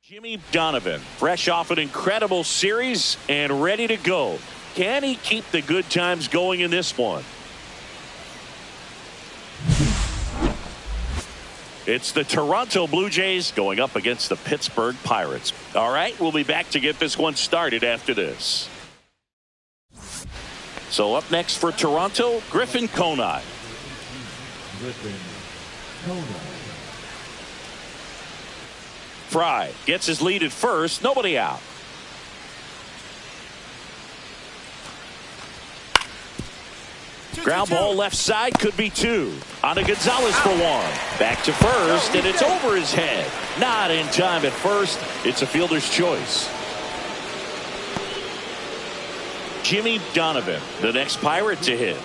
Jimmy Donovan, fresh off an incredible series and ready to go. Can he keep the good times going in this one? It's the Toronto Blue Jays going up against the Pittsburgh Pirates. All right, we'll be back to get this one started after this. So up next for Toronto, Griffin Conine. Fry gets his lead at first, nobody out. Ground ball left side, could be two. On to Gonzalez for one. Back to first, and it's over his head. Not in time at first. It's a fielder's choice. Jimmy Donovan, the next Pirate to hit.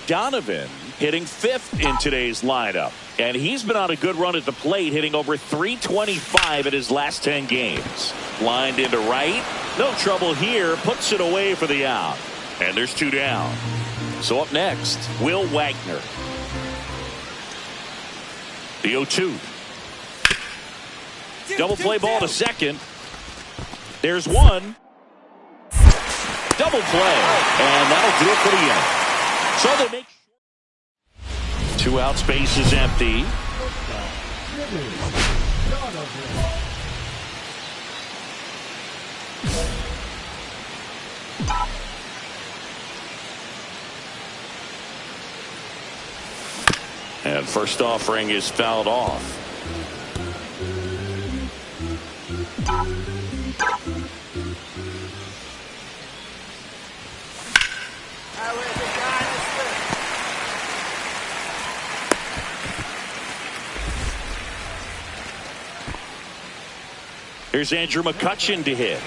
Donovan hitting fifth in today's lineup. And he's been on a good run at the plate, hitting over .325 in his last 10 games. Lined into right. No trouble here. Puts it away for the out. And there's two down. So up next, Will Wagner. The 0-2. Double play ball to second. There's one. Double play. And that'll do it for the end. So they make 2 outs, base is empty. And first offering is fouled off. Here's Andrew McCutchen to hit.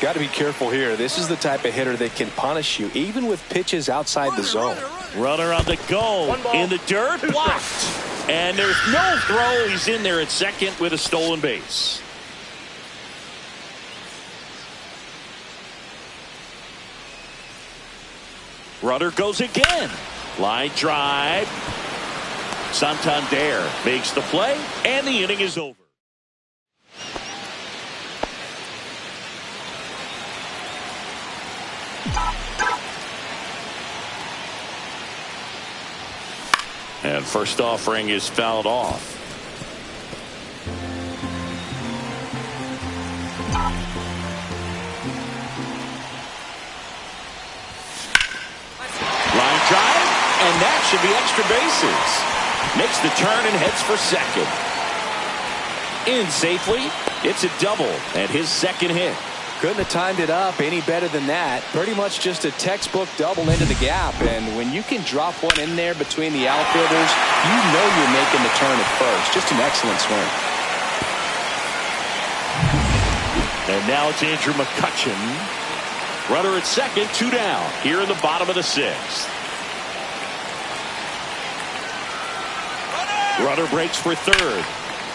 Got to be careful here. This is the type of hitter that can punish you, even with pitches outside the zone. Runner on the go. In the dirt. Blocked. And there's no throw. He's in there at second with a stolen base. Runner goes again. Line drive. Santander makes the play, and the inning is over. And first offering is fouled off. Line drive, and that should be extra bases. Makes the turn and heads for second. In safely, it's a double and his second hit. Couldn't have timed it up any better than that. Pretty much just a textbook double into the gap. And when you can drop one in there between the outfielders, you know you're making the turn at first. Just an excellent swing. And now it's Andrew McCutchen. Runner at second, 2 down. Here in the bottom of the 6th. Runner breaks for third.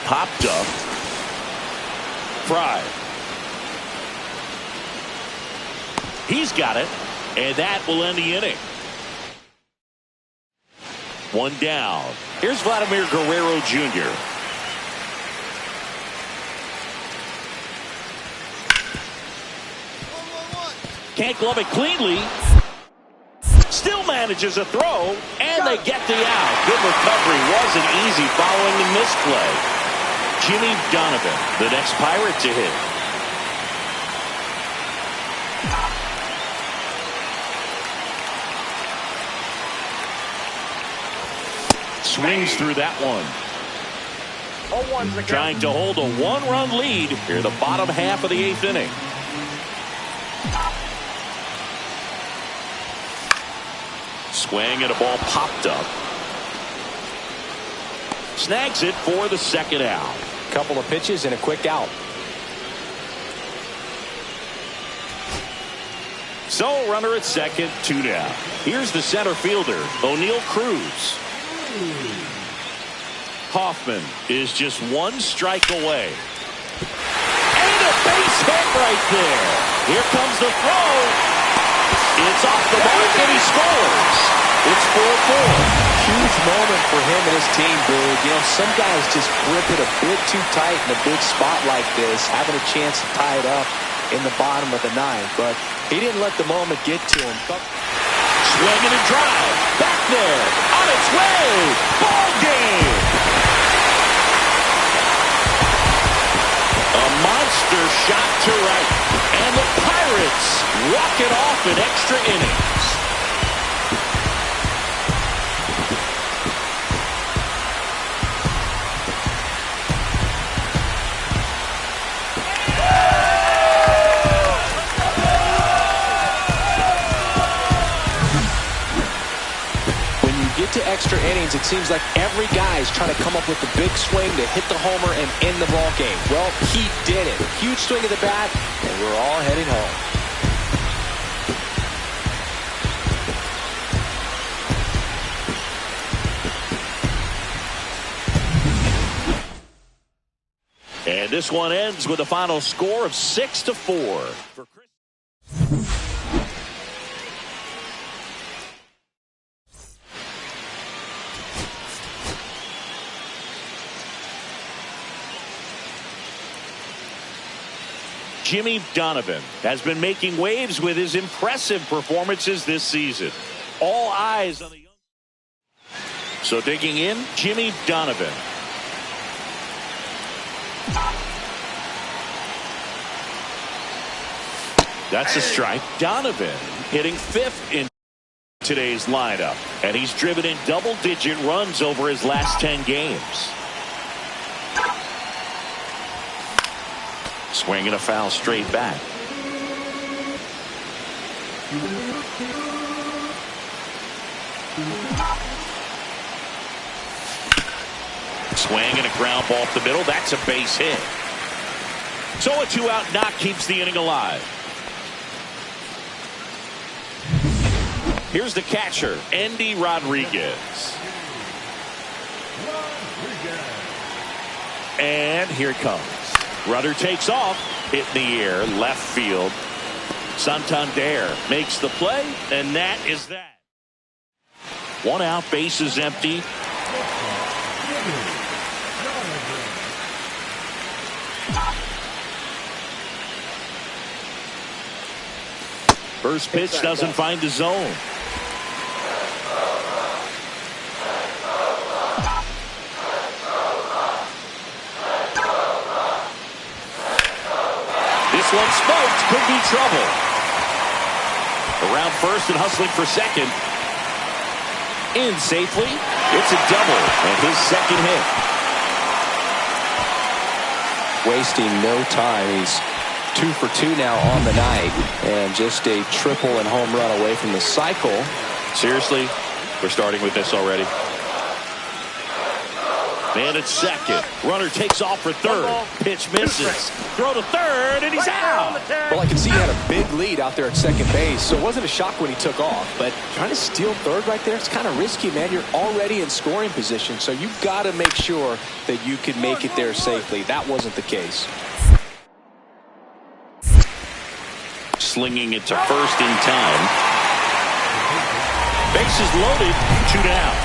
Popped up. Fry. He's got it, and that will end the inning. 1 down. Here's Vladimir Guerrero Jr. Can't glove it cleanly. Still manages a throw, and they get the out. Good recovery. Wasn't easy following the misplay. Jimmy Donovan, the next Pirate to hit. Swings through that one. Trying to hold a 1-run lead here the bottom half of the 8th inning. Swing and a ball popped up. Snags it for the second out. Couple of pitches and a quick out. So runner at second, 2 down. Here's the center fielder, O'Neal Cruz. Hoffman is just 1 strike away. And a base hit right there. Here comes the throw. It's off the mark and he scores. It's 4-4. huge moment for him and his team, Boog. You know, some guys just grip it a bit too tight in a big spot like this, having a chance to tie it up in the bottom of the ninth. But he didn't let the moment get to him. Swinging and drive. Back there. On its way. Ball game. A monster shot to right. And the Pirates walk it off in extra innings. To extra innings, it seems like every guy is trying to come up with the big swing to hit the homer and end the ball game. Well, he did it. Huge swing of the bat, and we're all heading home. And this one ends with a final score of 6-4. Jimmy Donovan has been making waves with his impressive performances this season. All eyes on the young. So digging in, Jimmy Donovan. That's a strike. Donovan hitting fifth in today's lineup, and he's driven in double-digit runs over his last 10 games. Swinging a foul straight back. Swing and a ground ball up the middle. That's a base hit. So a 2-out knock keeps the inning alive. Here's the catcher, Andy Rodriguez. And here it comes. Rudder takes off, hit in the air, left field. Santander makes the play, and that is that. 1 out, bases empty. First pitch doesn't find the zone. This one smoked, could be trouble. Around first and hustling for second. In safely. It's a double and his second hit. Wasting no time. He's 2 for 2 now on the night, and just a triple and home run away from the cycle. Seriously, we're starting with this already. Man at second. Runner takes off for third. Pitch misses. Throw to third, and he's out. Well, I can see he had a big lead out there at second base, so it wasn't a shock when he took off. But trying to steal third right there, it's kind of risky, man. You're already in scoring position, so you've got to make sure that you can make it there safely. That wasn't the case. Slinging it to first in time. Bases loaded, 2 down.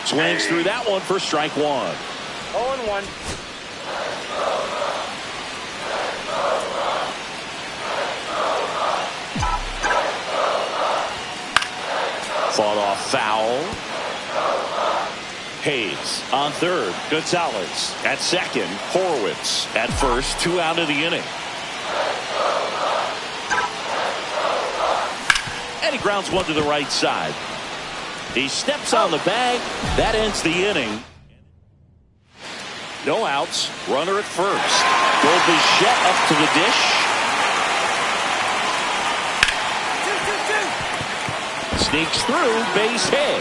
Swings through that one for strike 1. 0-1. Fought off foul. Hayes on third. Gonzalez at second. Horowitz at first. 2 out of the inning. And he grounds one to the right side. He steps on the bag. That ends the inning. No outs. Runner at first. Bichette up to the dish. Sneaks through. Base hit.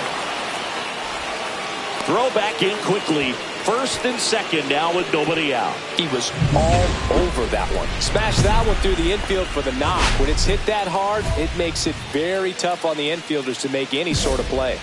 Throw back in quickly. First and second now with nobody out. He was all over that one. Smashed that one through the infield for the knock. When it's hit that hard, it makes it very tough on the infielders to make any sort of play.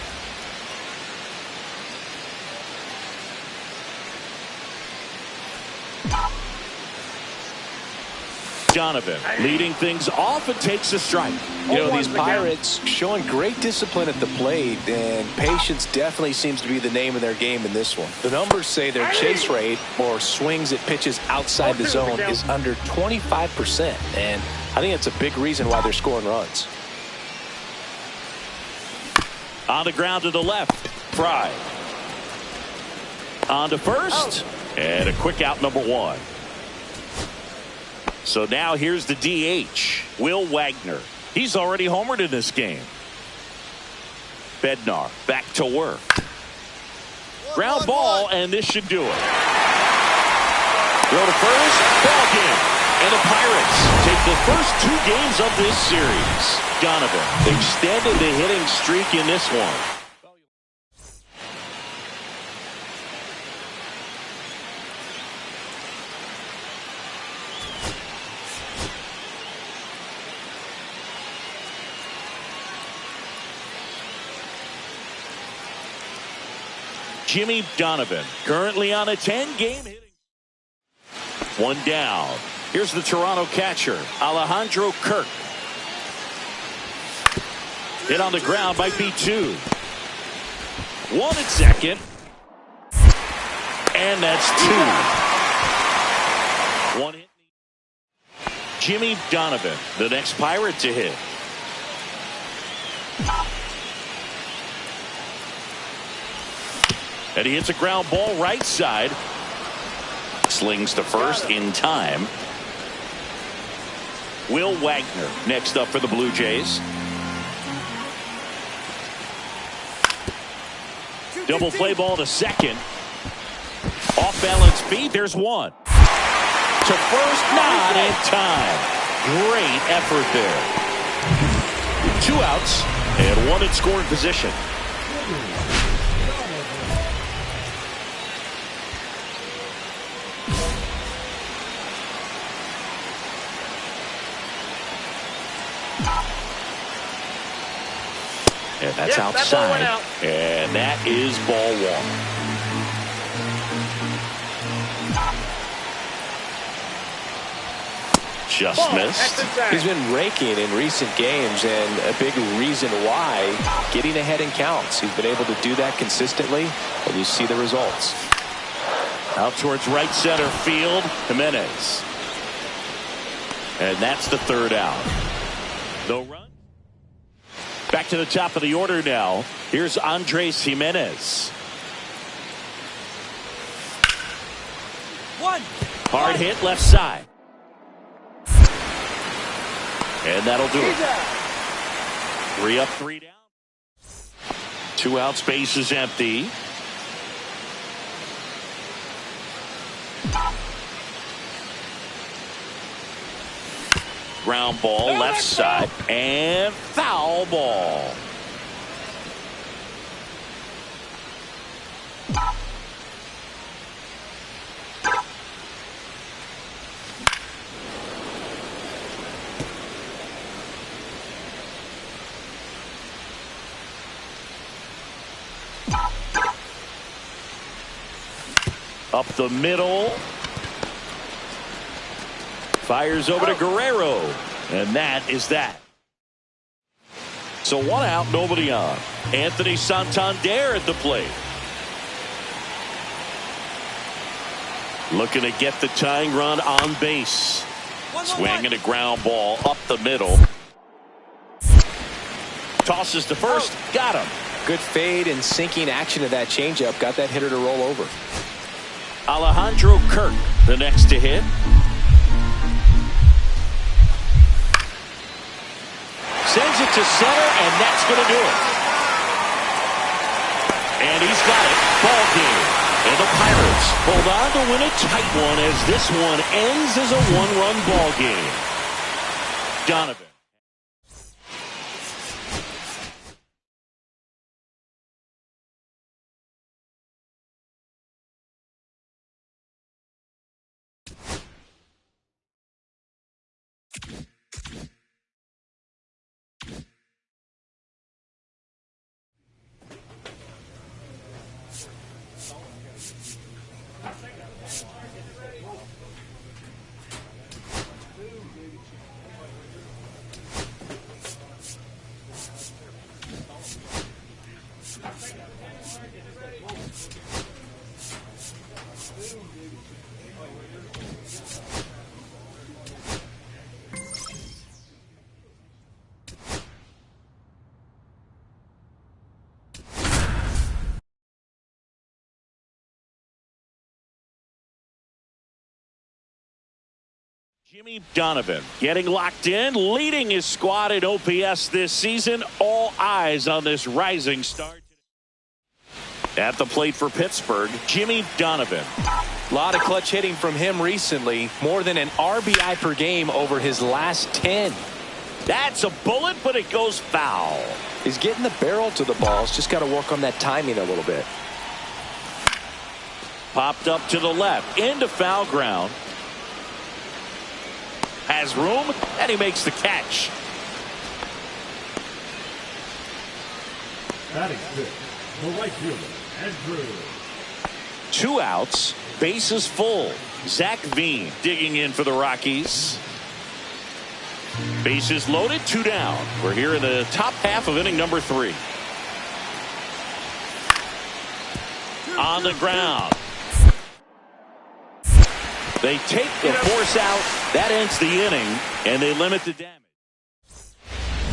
Donovan leading things off and takes a strike. You know, these Pirates showing great discipline at the plate, and patience definitely seems to be the name of their game in this one. The numbers say their chase rate, or swings at pitches outside the zone, is under 25%, and I think that's a big reason why they're scoring runs. On the ground to the left, Fry. On to first, and a quick out, number one. So now here's the DH, Will Wagner. He's already homered in this game. Bednar back to work. Ground ball, and this should do it. Throw to first, ball game. And the Pirates take the first 2 games of this series. Donovan extended the hitting streak in this one. Jimmy Donovan currently on a 10-game hitting. One down. Here's the Toronto catcher, Alejandro Kirk. Hit on the ground, might be 2. 1 at second. And that's 2. 1 hit. Jimmy Donovan, the next Pirate to hit. And he hits a ground ball right side. Slings to first in time. Will Wagner next up for the Blue Jays. Double play ball to second. Off balance feet. There's one. To first, not in time. Great effort there. 2 outs and 1 in scoring position. And that's outside. And that is ball 1. Just missed. He's been raking in recent games, and a big reason why, getting ahead in counts. He's been able to do that consistently, and you see the results. Out towards right center field, Jimenez. And that's the 3rd out. No run. Back to the top of the order now. Here's Andres Jimenez. 1. Hard hit left side. And that'll do it. 3 up, 3 down. 2 outs, base is empty. Ground ball left side and foul ball. Up the middle. Fires over to Guerrero. And that is that. So 1 out, nobody on. Anthony Santander at the plate. Looking to get the tying run on base. Swinging a ground ball up the middle. Tosses to first. Got him. Good fade and sinking action of that changeup. Got that hitter to roll over. Alejandro Kirk, the next to hit. Sends it to center, and that's going to do it. And he's got it. Ball game. And the Pirates hold on to win a tight one as this one ends as a 1-run ball game. Donovan. Jimmy Donovan getting locked in, leading his squad in OPS this season. All eyes on this rising star. At the plate for Pittsburgh, Jimmy Donovan. A lot of clutch hitting from him recently. More than an RBI per game over his last 10. That's a bullet, but it goes foul. He's getting the barrel to the balls. Just got to work on that timing a little bit. Popped up to the left, into foul ground. Has room, and he makes the catch. Batting fifth, the right fielder, Andrew. 2 outs, bases full. Zach Veen digging in for the Rockies. Bases loaded, 2 down. We're here in the top half of inning number 3. On the ground. They take the force out. That ends the inning, and they limit the damage.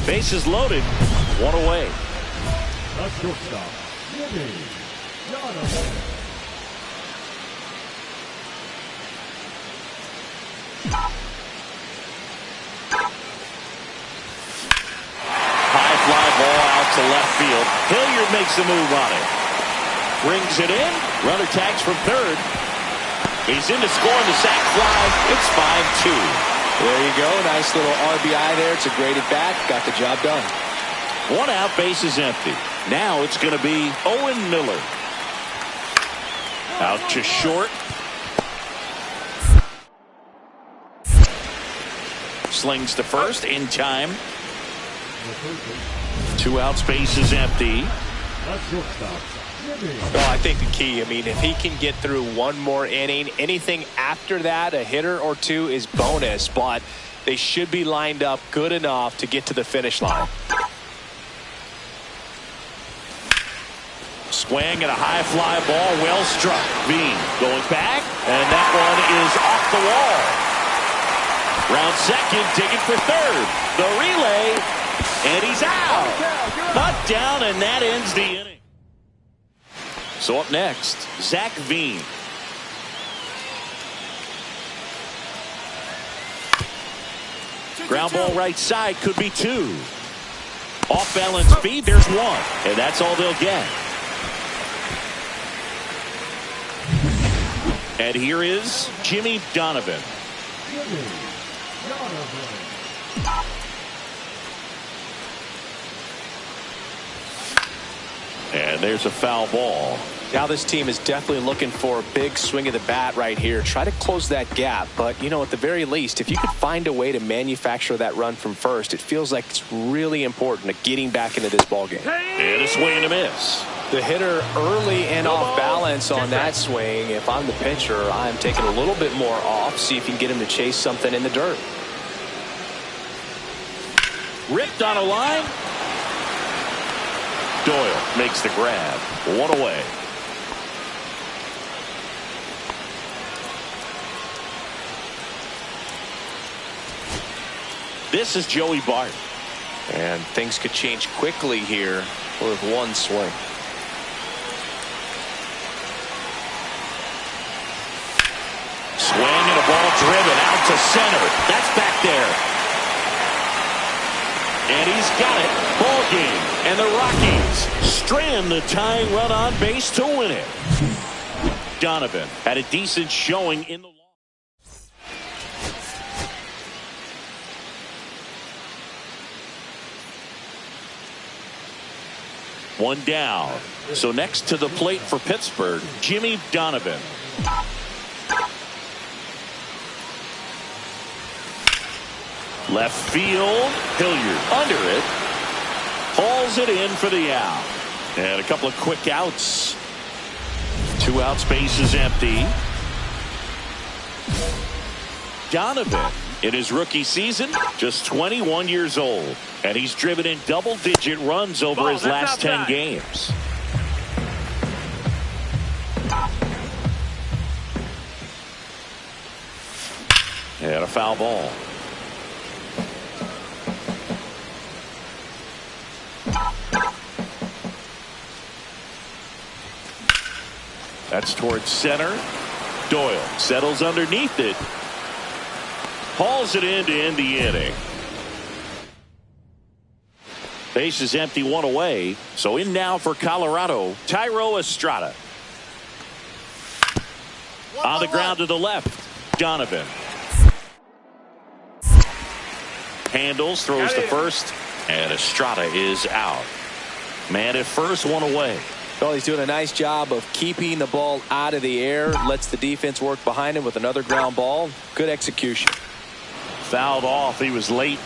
Bases loaded, 1 away. The shortstop, Jimmy Donovan. High fly ball out to left field. Hilliard makes the move on it. Brings it in. Runner tags from third. He's in to score on the sac fly. It's 5-2. There you go. Nice little RBI there. It's a great at bat. Got the job done. 1 out, base is empty. Now it's going to be Owen Miller. Out to short. Slings to first in time. 2 outs, base is empty. The shortstop, Jimmy. Well, I think the key, if he can get through 1 more inning, anything after that, a hitter or 2 is bonus, but they should be lined up good enough to get to the finish line. Swing and a high fly ball, well struck. Veen going back, and that one is off the wall. Round second, digging for third. The relay, and he's out. Not down, and that ends the inning. So up next, Zach Veen. Ground ball right side, could be 2. Off balance feed, there's 1, and that's all they'll get. And here is Jimmy Donovan. Jimmy Donovan. And there's a foul ball. Now this team is definitely looking for a big swing of the bat right here. Try to close that gap. But, at the very least, if you could find a way to manufacture that run from first, it feels like it's really important to getting back into this ballgame. And a swing and a miss. The hitter early and off balance on that swing. If I'm the pitcher, I'm taking a little bit more off. See if you can get him to chase something in the dirt. Ripped on a line. Doyle makes the grab. 1 away. This is Joey Bart. And things could change quickly here with 1 swing. Swing and a ball driven out to center. That's back there. And he's got it. Ball game. And the Rockies strand the tying run on base to win it. Donovan had a decent showing in the loss. One down. So next to the plate for Pittsburgh, Jimmy Donovan. Left field, Hilliard under it. Hauls it in for the out. And a couple of quick outs. 2 outs, base is empty. Donovan, in his rookie season, just 21 years old. And he's driven in double-digit runs over his last 10 games. And a foul ball. That's towards center. Doyle settles underneath it. hauls it in to end the inning. Base is empty, one away. So in now for Colorado, Thairo Estrada. On the ground to the left, Donovan. Handles, throws to first, and Estrada is out. Man at first, one away. Well, he's doing a nice job of keeping the ball out of the air. Lets the defense work behind him with another ground ball. Good execution. Fouled off. He was late.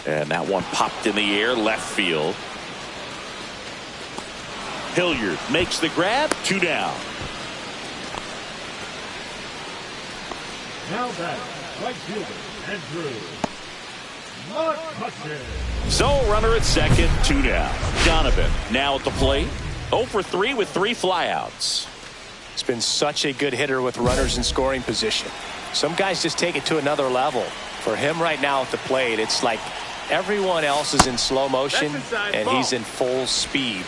And that one popped in the air, left field. Hilliard makes the grab, 2 down. Now back, right fielder, Andrew McCutchen. So runner at second, 2 down. Donovan now at the plate. 0 for 3 with 3 flyouts. He's been such a good hitter with runners in scoring position. Some guys just take it to another level. For him right now at the plate, it's like everyone else is in slow motion and he's in full speed.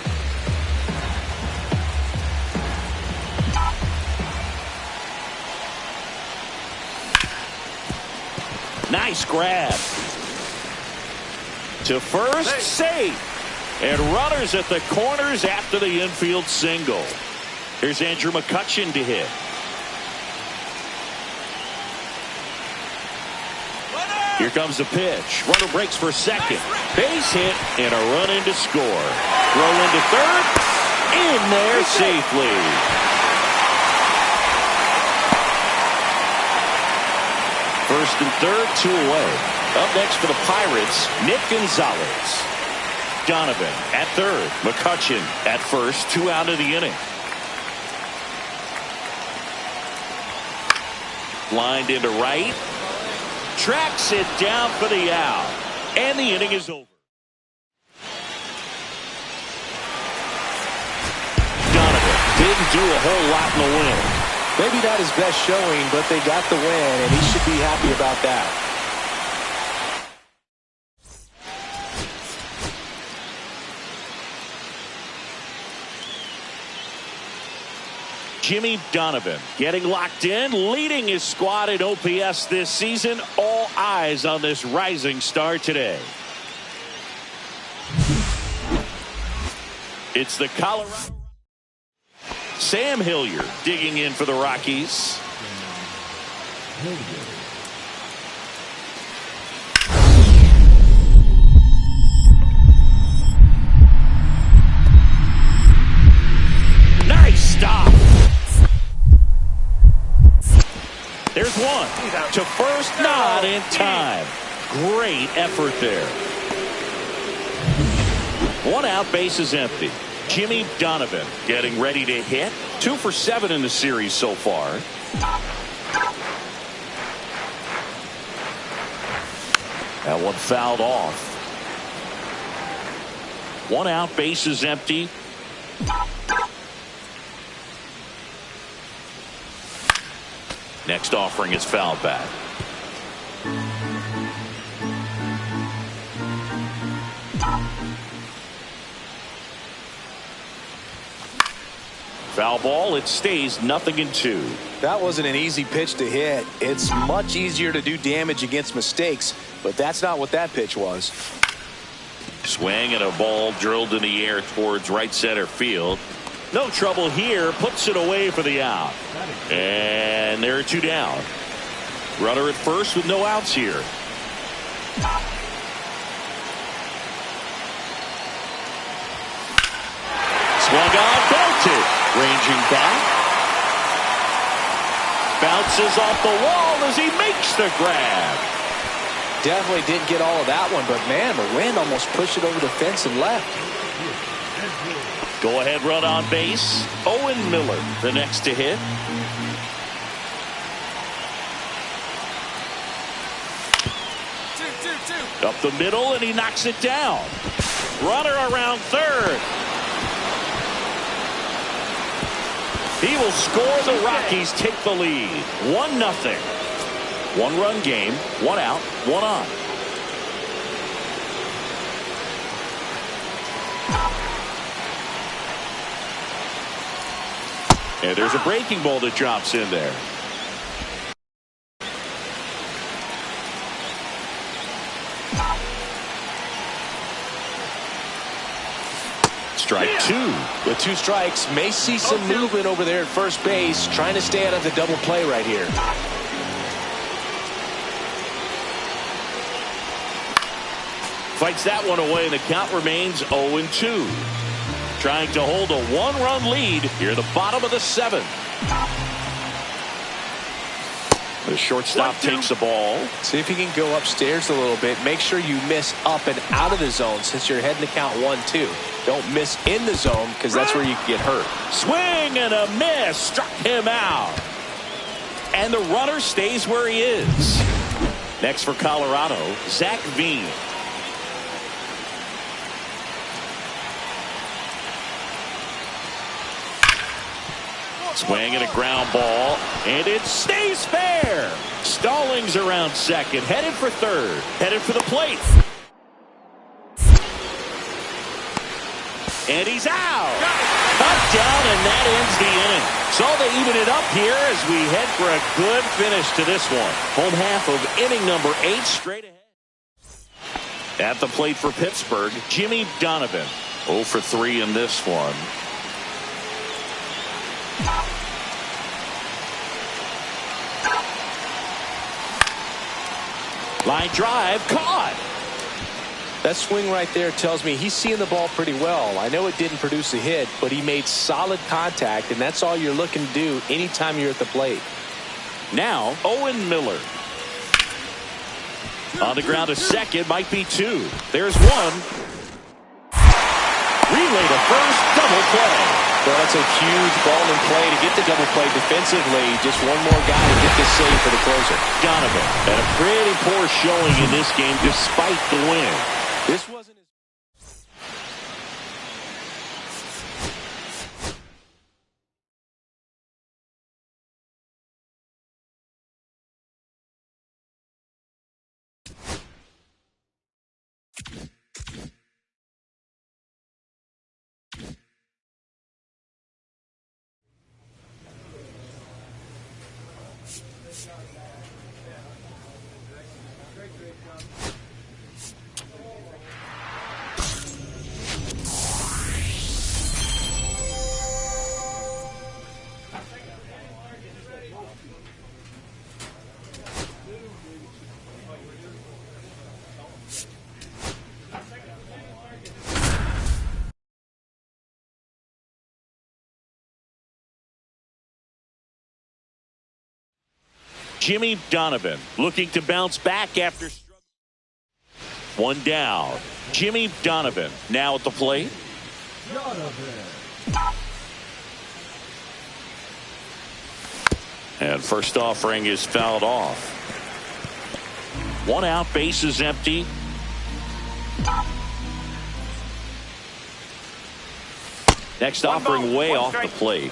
Nice grab. To first, safe. And runners at the corners after the infield single. Here's Andrew McCutchen to hit. Here comes the pitch. Runner breaks for second. Base hit and a run in to score. Throw into third. In there safely. First and third, 2 away. Up next for the Pirates, Nick Gonzalez. Donovan at third. McCutchen at first. 2 out of the inning. Lined into right. Tracks it down for the out. And the inning is over. Donovan didn't do a whole lot in the win. Maybe not his best showing, but they got the win, and he should be happy about that. Jimmy Donovan getting locked in, leading his squad in OPS this season. All eyes on this rising star today. It's the Colorado. Sam Hilliard digging in for the Rockies. Nice stop. There's one. To first, not in time. Great effort there. 1 out, base is empty. Jimmy Donovan getting ready to hit. 2 for 7 in the series so far. That one fouled off. 1 out, base is empty. Next offering is fouled back. Foul ball, it stays 0-2. That wasn't an easy pitch to hit. It's much easier to do damage against mistakes, but that's not what that pitch was. Swing and a ball drilled in the air towards right center field. No trouble here, puts it away for the out. And there are 2 down. Runner at first with no outs here. Swung on, belted. Ranging back. Bounces off the wall as he makes the grab. Definitely didn't get all of that one, but man, the wind almost pushed it over the fence and left. Go ahead run on base. Owen Miller the next to hit. Up the middle and he knocks it down. Runner around third. He will score. The Rockies take the lead. 1-0. 1-run game. 1 out. 1 on. And there's a breaking ball that drops in there. Strike two. With 2 strikes, may see some movement over there at first base, trying to stay out of the double play right here. Fights that one away, and the count remains 0-2. Trying to hold a 1-run lead here at the bottom of the 7th. The shortstop takes the ball. See if you can go upstairs a little bit. Make sure you miss up and out of the zone since you're heading to count 1-2. Don't miss in the zone because that's where you can get hurt. Swing and a miss. Struck him out. And the runner stays where he is. Next for Colorado, Zach Veen. Swing and a ground ball, and it stays fair. Stallings around second, headed for third, headed for the plate. And he's out. Touchdown, and that ends the inning. So they even it up here as we head for a good finish to this one. Home half of inning number 8 straight ahead. At the plate for Pittsburgh, Jimmy Donovan. 0 for 3 in this one. Line drive, caught. That swing right there tells me he's seeing the ball pretty well. I know it didn't produce a hit, but he made solid contact, and that's all you're looking to do anytime you're at the plate. Now, Owen Miller. On the ground to second, might be 2. There's 1. Relay to first, double play. Well, that's a huge ball in play to get the double play defensively. Just one more guy to get this save for the closer. Donovan had a pretty poor showing in this game despite the win. This wasn't his... Jimmy Donovan looking to bounce back after struggle. 1 down. Jimmy Donovan now at the plate. And first offering is fouled off. 1 out, base is empty. Next offering way off the plate.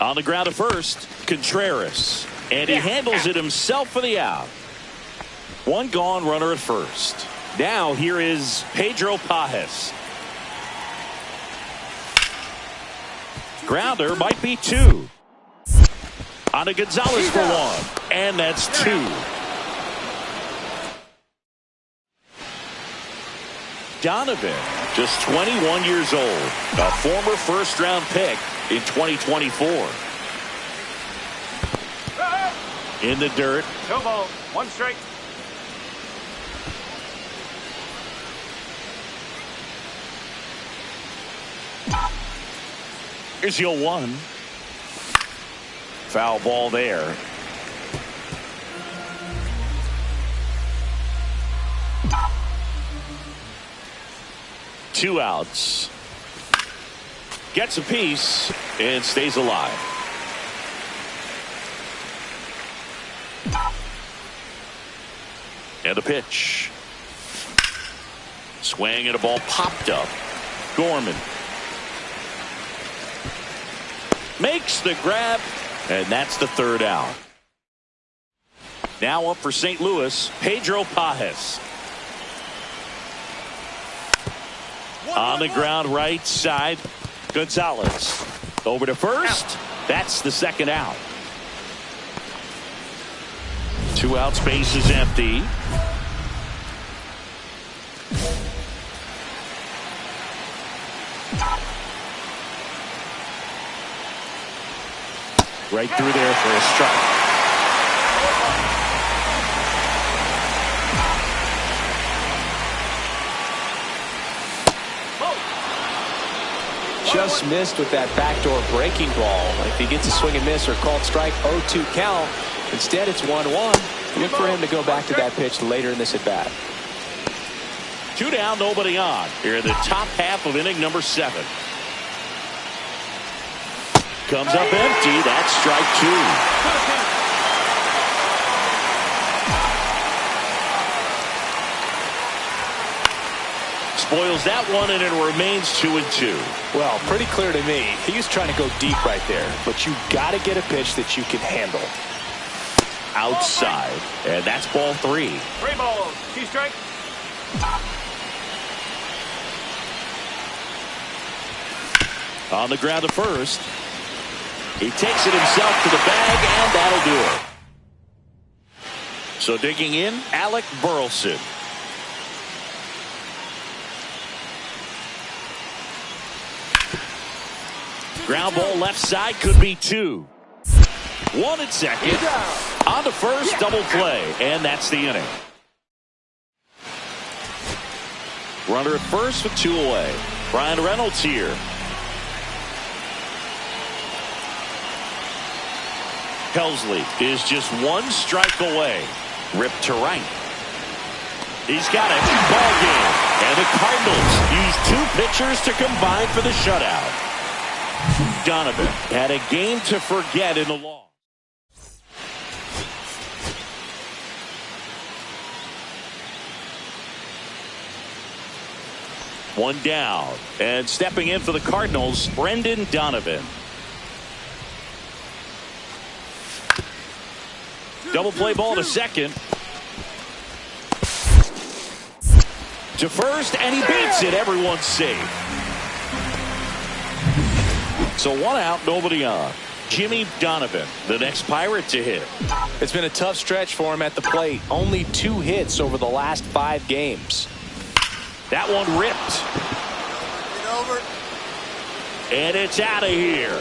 On the ground to first, Contreras. And he handles it himself for the out. 1 gone, runner at first. Now here is Pedro Pajes. Grounder might be 2. On to Gonzalez for 1. And that's 2. Donovan, just 21 years old. A former first-round pick in 2024. In the dirt. 2 balls, 1 strike. Here's your 1. Foul ball there. Two outs. Gets a piece and stays alive. And a pitch. Swing and a ball popped up. Gorman makes the grab, and that's the 3rd out. Now up for St. Louis, Pedro Pajes. On the ground right side, Gonzalez. Over to first. That's the second out. 2 outs, base is empty. Right through there for a strike. Just missed with that backdoor breaking ball. If he gets a swing and miss or called strike, 0-2 count. Instead, it's 1-1. Look for him to go back to that pitch later in this at bat. 2 down, nobody on. Here in the top half of inning number 7. Comes up empty. That's strike 2. Spoils that one, and it remains 2-2. Well, pretty clear to me. He was trying to go deep right there, but you got to get a pitch that you can handle. Outside, and that's ball 3. 3 balls, 2 strikes. On the ground to first. He takes it himself to the bag, and that'll do it. So digging in, Alec Burleson. Ground ball left side, could be 2. 1 at second. On to first, double play, and that's the inning. Runner at first with 2 away. Brian Reynolds here. Helsley is just 1 strike away. Ripped to right. He's got it. Ball game. And the Cardinals use 2 pitchers to combine for the shutout. Donovan had a game to forget in the loss. One down. And stepping in for the Cardinals, Brendan Donovan. Double play ball to second. To first, and he beats it. Everyone's safe. So 1 out, nobody on. Jimmy Donovan, the next Pirate to hit. It's been a tough stretch for him at the plate. Only 2 hits over the last 5 games. That one ripped. Over. And it's out of here.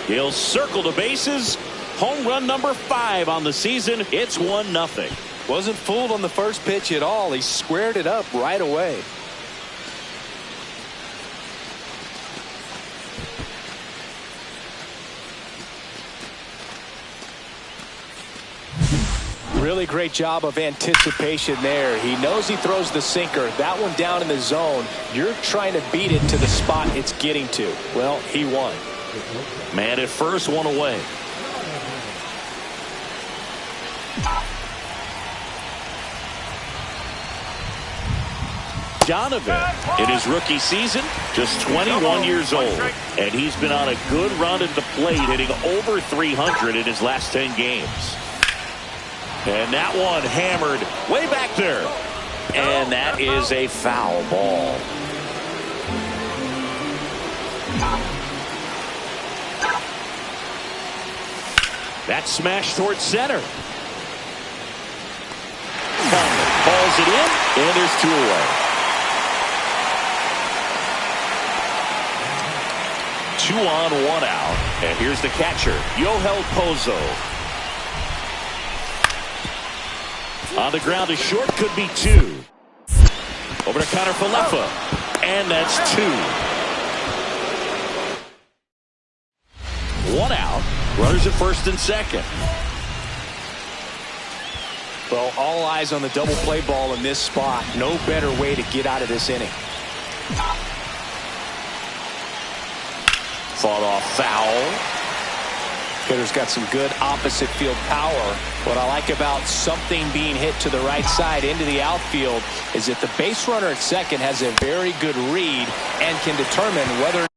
He'll circle the bases. Home run number 5 on the season. It's 1-0. Wasn't fooled on the first pitch at all. He squared it up right away. Really great job of anticipation there. He knows he throws the sinker. That one down in the zone. You're trying to beat it to the spot it's getting to. Well, he won. Man at first, 1 away. Donovan, in his rookie season, just 21 years old. And he's been on a good run at the plate, hitting over 300 in his last 10 games. And that one hammered way back there. And that is a foul ball. That's smashed towards center. Conley calls it in, and there's 2 away. 2 on, 1 out. And here's the catcher, Yohel Pozo. On the ground to short, could be 2. Over to Connor Falefa. And that's 2. 1 out. Runners at first and second. Well, all eyes on the double play ball in this spot. No better way to get out of this inning. Fought off foul. Hitter's got some good opposite field power. What I like about something being hit to the right side into the outfield is that the base runner at second has a very good read and can determine whether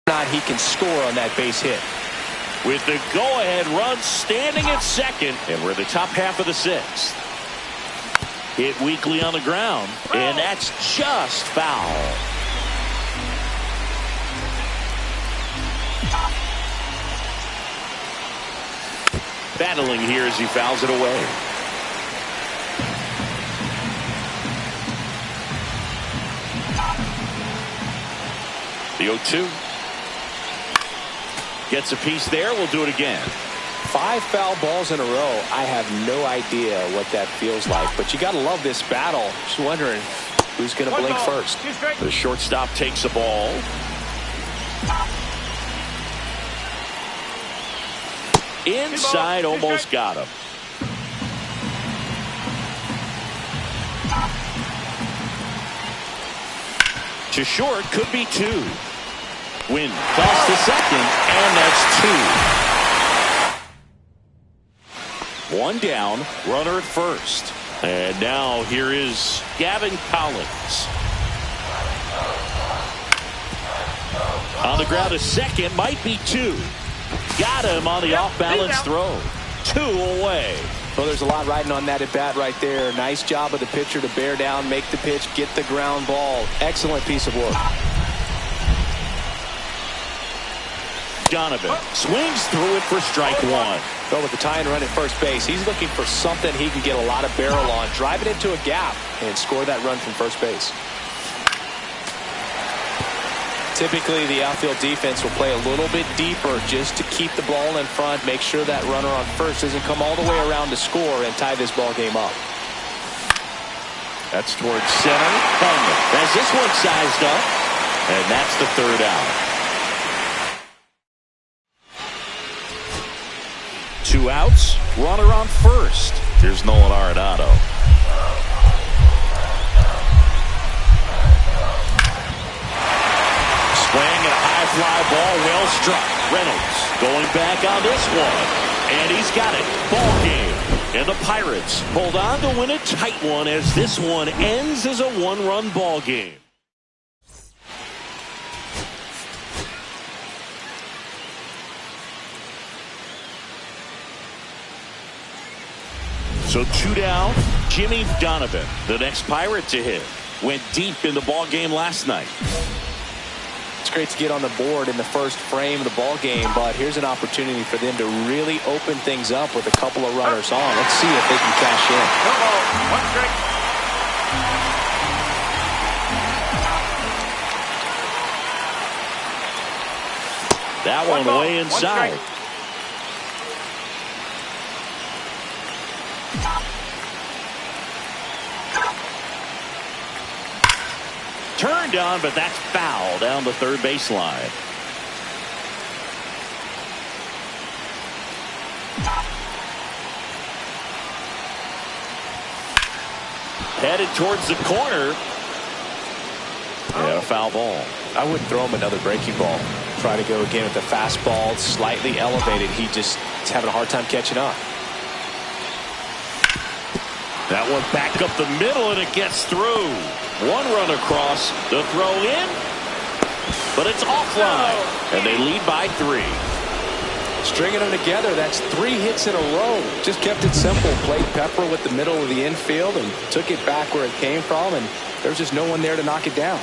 Not he can score on that base hit. With the go-ahead run standing at second, and we're in the top half of the sixth. Hit weakly on the ground, and that's just foul. Battling here as he fouls it away. The 0-2. Gets a piece there. We'll do it again. 5 foul balls in a row. I have no idea what that feels like, but you got to love this battle. Just wondering who's going to blink first. The shortstop takes a ball. Inside, almost got him. To short, could be 2. Win toss to second, and that's 2. 1 down, runner at first. And now here is Gavin Collins. On the ground, a second, might be 2. Got him on the off-balance throw. 2 away. Well, there's a lot riding on that at bat right there. Nice job of the pitcher to bear down, make the pitch, get the ground ball. Excellent piece of work. Donovan swings through it for strike 1. Well, with the tying run at first base, he's looking for something he can get a lot of barrel on. Drive it into a gap and score that run from first base. Typically, the outfield defense will play a little bit deeper just to keep the ball in front, make sure that runner on first doesn't come all the way around to score and tie this ball game up. That's towards center. Hunter has this one sized up, and that's the 3rd out. 2 outs, runner on first. Here's Nolan Arenado. Swing and a high fly ball, well struck. Reynolds going back on this one, and he's got it. Ball game, and the Pirates hold on to win a tight one as this one ends as a 1-run ball game. So 2 down, Jimmy Donovan, the next Pirate to hit. Went deep in the ball game last night. It's great to get on the board in the first frame of the ball game, but here's an opportunity for them to really open things up with a couple of runners on. Let's see if they can cash in. That one way inside. Turned on, but that's foul down the third baseline. Headed towards the corner. And a foul ball. I wouldn't throw him another breaking ball. Try to go again with the fastball, slightly elevated. He's having a hard time catching up. That one back up the middle, and it gets through. 1 run across, the throw in, but it's offline, and they lead by 3. Stringing them together, that's 3 hits in a row. Just kept it simple. Played pepper with the middle of the infield and took it back where it came from, and there's just no one there to knock it down.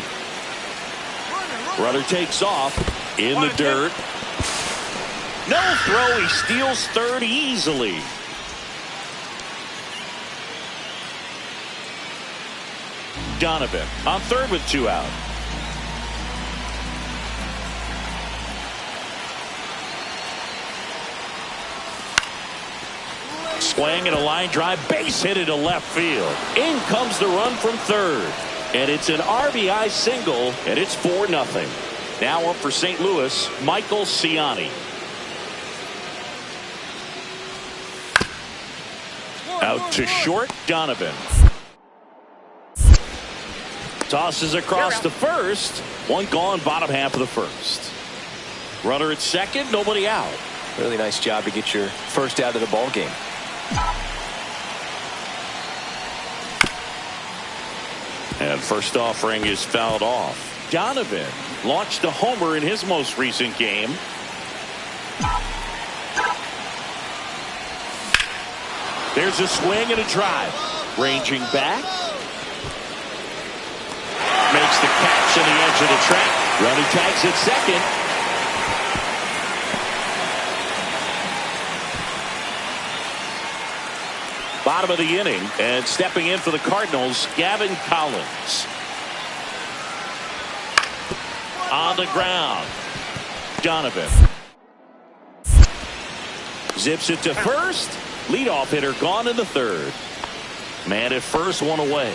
Runner takes off in the dirt. No throw, he steals third easily. Donovan on third with 2 out. Swing and a line drive, base hit into left field. In comes the run from third, and it's an RBI single, and it's 4-0. Now up for St. Louis, Michael Ciani. Out to short, Donovan. Tosses across the first. 1 gone, bottom half of the first. Runner at second, nobody out. Really nice job to get your first out of the ball game. And first offering is fouled off. Donovan launched a homer in his most recent game. There's a swing and a drive. Ranging back. Makes the catch on the edge of the track. Runner tags at second. Bottom of the inning, and stepping in for the Cardinals, Gavin Collins. On the ground, Donovan. Zips it to first. Leadoff hitter gone in the third. Man at first, one away.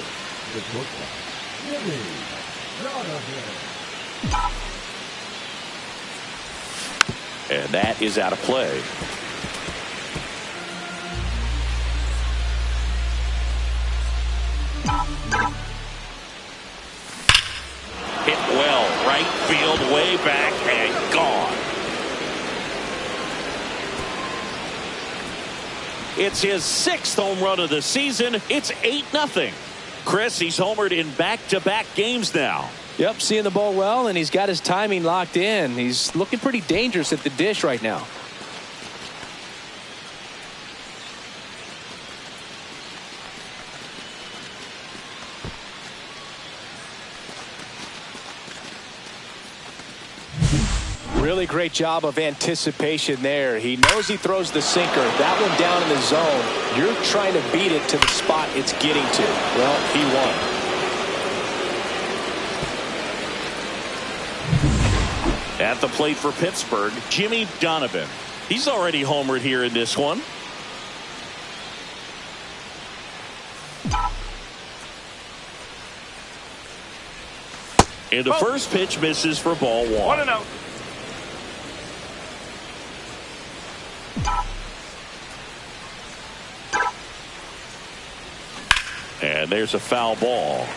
And that is out of play. Hit well, right field, way back, and gone. It's his 6th home run of the season. It's 8-0. Chris, he's homered in back-to-back games now. Yep, seeing the ball well, and he's got his timing locked in. He's looking pretty dangerous at the dish right now. Really great job of anticipation there. He knows he throws the sinker. That one down in the zone. You're trying to beat it to the spot it's getting to. Well, he won. At the plate for Pittsburgh, Jimmy Donovan. He's already homered here in this one. And the first pitch misses for ball one. 1-0. And there's a foul ball.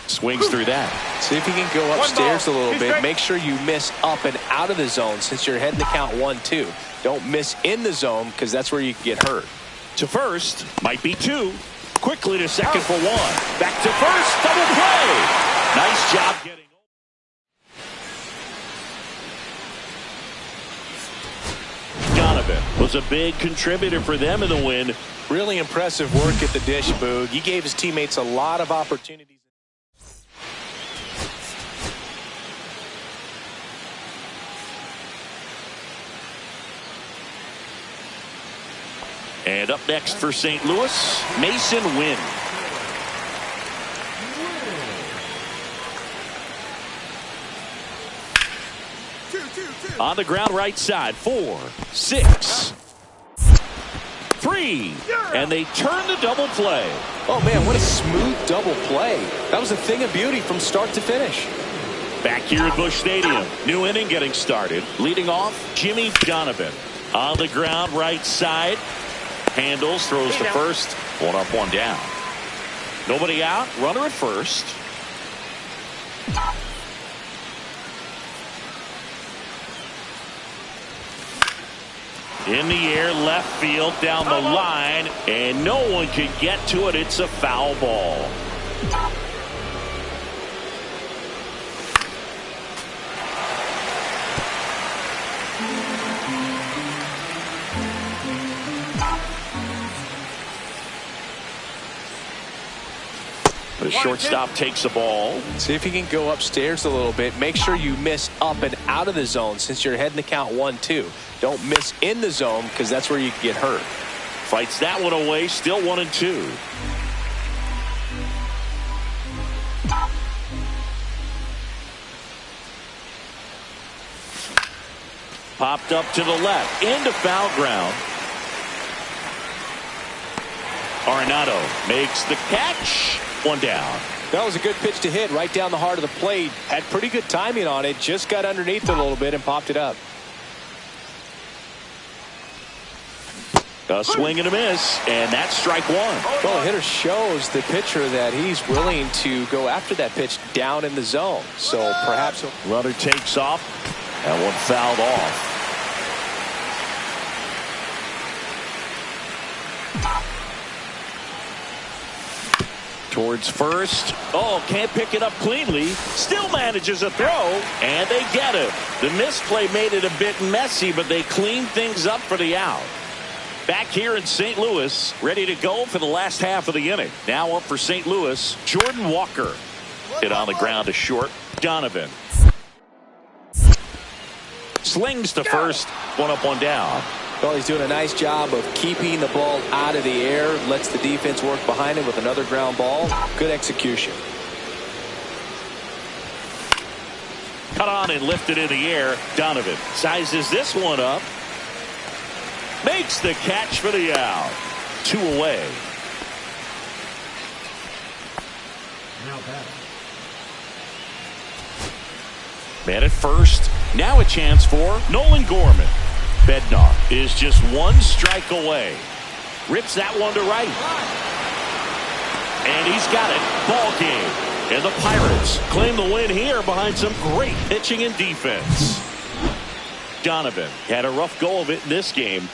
Swings through that. See if you can go upstairs a little bit. Make sure you miss up and out of the zone since you're heading to count 1-2. Don't miss in the zone because that's where you can get hurt. To first, might be 2. Quickly to second for 1. Back to first, double play. Nice job getting. Donovan was a big contributor for them in the win. Really impressive work at the dish, Boog. He gave his teammates a lot of opportunities. And up next for St. Louis, Mason Wynn. On the ground right side, 4, 6, 3, and they turn the double play. Oh man, what a smooth double play. That was a thing of beauty from start to finish. Back here at Busch Stadium, new inning getting started. Leading off, Jimmy Donovan. On the ground right side, handles, throws to first. 1 up, 1 down. Nobody out, runner at first. In the air, left field, down the line, and no one can get to it. It's a foul ball. The shortstop takes the ball. See if you can go upstairs a little bit. Make sure you miss up and out of the zone since you're heading to count 1-2. Don't miss in the zone because that's where you can get hurt. Fights that one away. Still 1-2. Popped up to the left. Into foul ground. Arenado makes the catch. 1 down. That was a good pitch to hit right down the heart of the plate. Had pretty good timing on it. Just got underneath it a little bit and popped it up. A swing and a miss, and that's strike 1. Well, the hitter shows the pitcher that he's willing to go after that pitch down in the zone. So perhaps runner takes off. That one fouled off. Towards first. Oh, can't pick it up cleanly. Still manages a throw, and they get him. The misplay made it a bit messy, but they cleaned things up for the out. Back here in St. Louis, ready to go for the last half of the inning. Now up for St. Louis, Jordan Walker. Hit on the ground to short. Donovan slings to first. One up, one down. Well, he's doing a nice job of keeping the ball out of the air. Lets the defense work behind him with another ground ball. Good execution. Cut on and lifted in the air. Donovan sizes this one up. Makes the catch for the out. 2 away. Man at first. Now a chance for Nolan Gorman. Bednar is just 1 strike away. Rips that one to right. And he's got it. Ball game. And the Pirates claim the win here behind some great pitching and defense. Donovan had a rough go of it in this game.